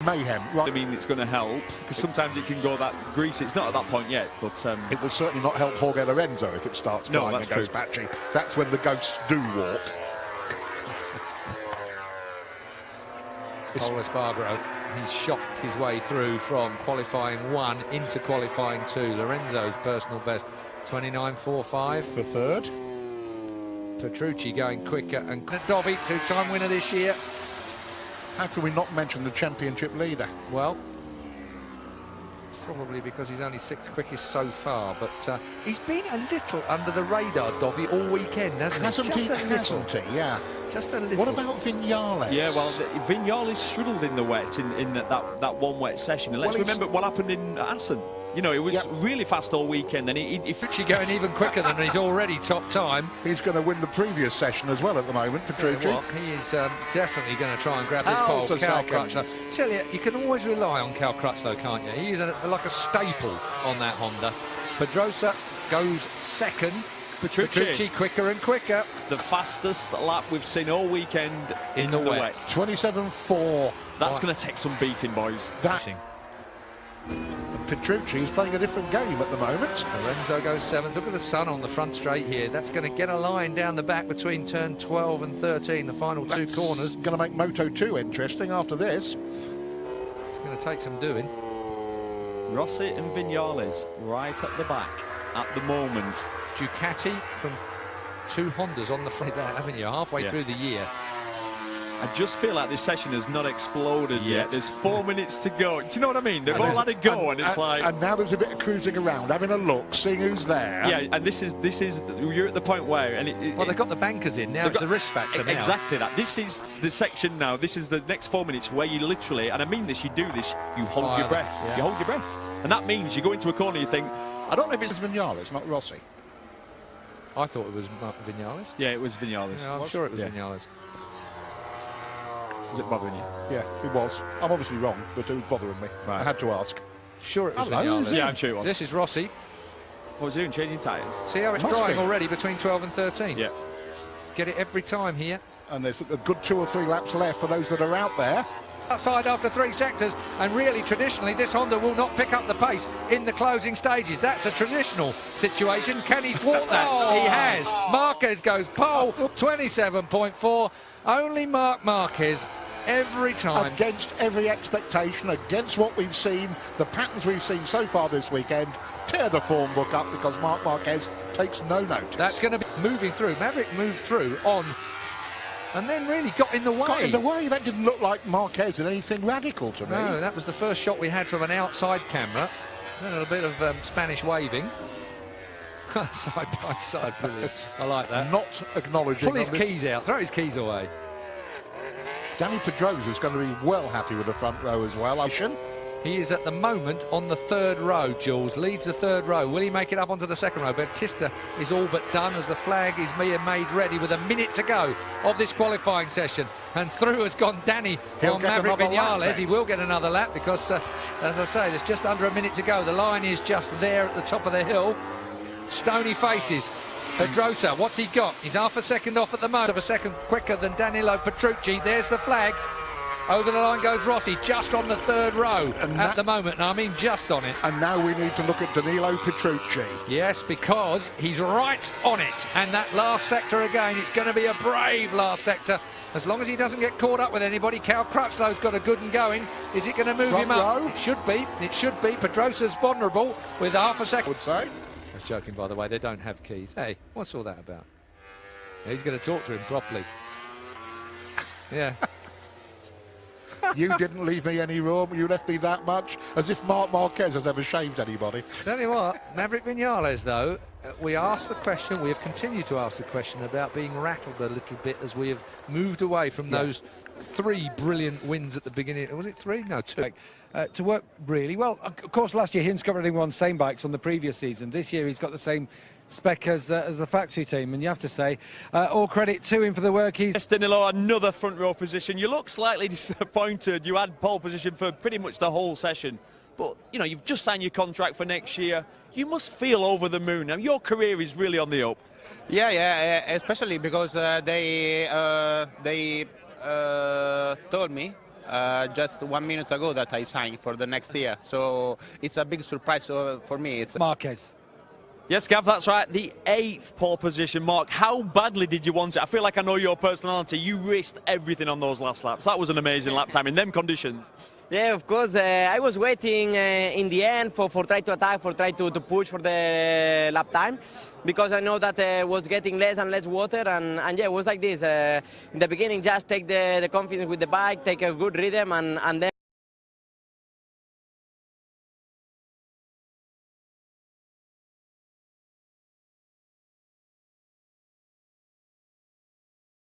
mayhem. Right. I mean, it's going to help, because sometimes it can go that greasy. It's not at that point yet, but... it will certainly not help Jorge Lorenzo if it starts flying and goes patchy. That's when the ghosts do walk. Paul Espargaro, he's shocked his way through from qualifying 1 into qualifying 2. Lorenzo's personal best, 29.45 for third. Petrucci going quicker, and Dobby, 2-time winner this year. How can we not mention the championship leader? Well, probably because he's only 6th quickest so far, but he's been a little under the radar, Dobby, all weekend, hasn't he? Hasn't he? Yeah. Just a little. What about Vinales? Yeah, well, Vinales struggled in the wet in that one wet session. And let's remember what happened in Assen. You know, it was really fast all weekend, and if Petrucci going even quicker than he's already top time. He's going to win the previous session as well at the moment, Petrucci. He is definitely going to try and grab this pole. Cal Crutchlow. Tell you can always rely on Cal Crutchlow, can't you? He is like a staple on that Honda. Pedrosa goes 2nd. Petrucci quicker and quicker. The fastest lap we've seen all weekend in the wet. 27.4. That's going to take some beating, boys. Petrucci is playing a different game at the moment. Lorenzo goes 7th. Look at the sun on the front straight here. That's going to get a line down the back between turn 12 and 13, the final 2 corners. Going to make Moto 2 interesting after this. It's going to take some doing. Rossi and Vinales right at the back at the moment. Ducati from 2 Hondas on the front there, haven't you? Halfway through the year. I just feel like this session has not exploded yet. There's 4 minutes to go. Do you know what I mean? They've all had a go, and it's like... And now there's a bit of cruising around, having a look, seeing who's there. Yeah, and this is you're at the point where... Well, they've got the bankers in, now it's the risk factor now. Exactly that. This is the section now, this is the next 4 minutes where you literally, and I mean this, you do this, you hold your breath. You hold your breath. And that means you go into a corner, you think, I don't know if it's... Vinales, not Rossi. I thought it was Vinales. Yeah, it was Vinales. Yeah, I'm sure it was Vinales. Is it bothering you? Yeah, it was. I'm obviously wrong, but it was bothering me. Right. I had to ask. Sure it was Vinales. Yeah, I'm sure it was. This is Rossi. What was he doing? Changing tyres? See how it's drying already between 12 and 13? Yeah. Get it every time here. And there's a good 2 or 3 laps left for those that are out there. Outside after 3 sectors, and really traditionally this Honda will not pick up the pace in the closing stages. That's a traditional situation. Can he thwart that? He has. Marquez goes pole, 27.4. Only Marc Marquez every time. Against every expectation, against what we've seen, the patterns we've seen so far this weekend, tear the form book up because Marc Marquez takes no notice. That's going to be moving through. Maverick moved through on... and then really got in the way. Got in the way. That didn't look like Marquez did anything radical to me. No, that was the first shot we had from an outside camera. Then a little bit of Spanish waving. Side by side, brilliant. I like that. Not acknowledging. Pull his keys out. Throw his keys away. Dani Pedrosa is going to be well happy with the front row as well. He is at the moment on the 3rd row, Jules. Leads the 3rd row. Will he make it up onto the 2nd row? Bautista is all but done as the flag is made ready with a minute to go of this qualifying session. And through has gone Dani on Maverick Vinales. He will get another lap because, as I say, there's just under a minute to go. The line is just there at the top of the hill. Stony faces. Pedrosa, what's he got? He's half a second off at the moment. Of a second quicker than Danilo Petrucci. There's the flag. Over the line goes Rossi, just on the 3rd row at the moment. I mean, just on it. And now we need to look at Danilo Petrucci. Yes, because he's right on it. And that last sector again, it's going to be a brave last sector. As long as he doesn't get caught up with anybody. Cal Crutchlow's got a good and going. Is it going to move him up? It should be. It should be. Pedrosa's vulnerable with half a second. I would say. I was joking, by the way. They don't have keys. Hey, what's all that about? He's going to talk to him properly. Yeah. You didn't leave me any room. You left me that much. As if Marc Marquez has ever shaved anybody. Tell you what, Maverick Vinales, though, we asked the question, we have continued to ask the question about being rattled a little bit as we have moved away from those 3 brilliant wins at the beginning. Was it 3? No, 2. To work really well. Of course, last year he and Scott Redding were on the same bikes on the previous season. This year he's got the same spec as the factory team, and you have to say all credit to him for the work he's... Danilo, another front row position. You look slightly disappointed. You had pole position for pretty much the whole session, but you know, you've just signed your contract for next year. You must feel over the moon. Now your career is really on the up. Yeah, especially because they told me just 1 minute ago that I signed for the next year. So it's a big surprise for me. It's Marquez. Yes, Gav, that's right. The 8th pole position, Mark. How badly did you want it? I feel like I know your personality. You risked everything on those last laps. That was an amazing lap time in them conditions. Yeah, of course. I was waiting in the end for try to attack, for try to push for the lap time, because I know that was getting less and less water, and yeah, it was like this. In the beginning, just take the confidence with the bike, take a good rhythm, and then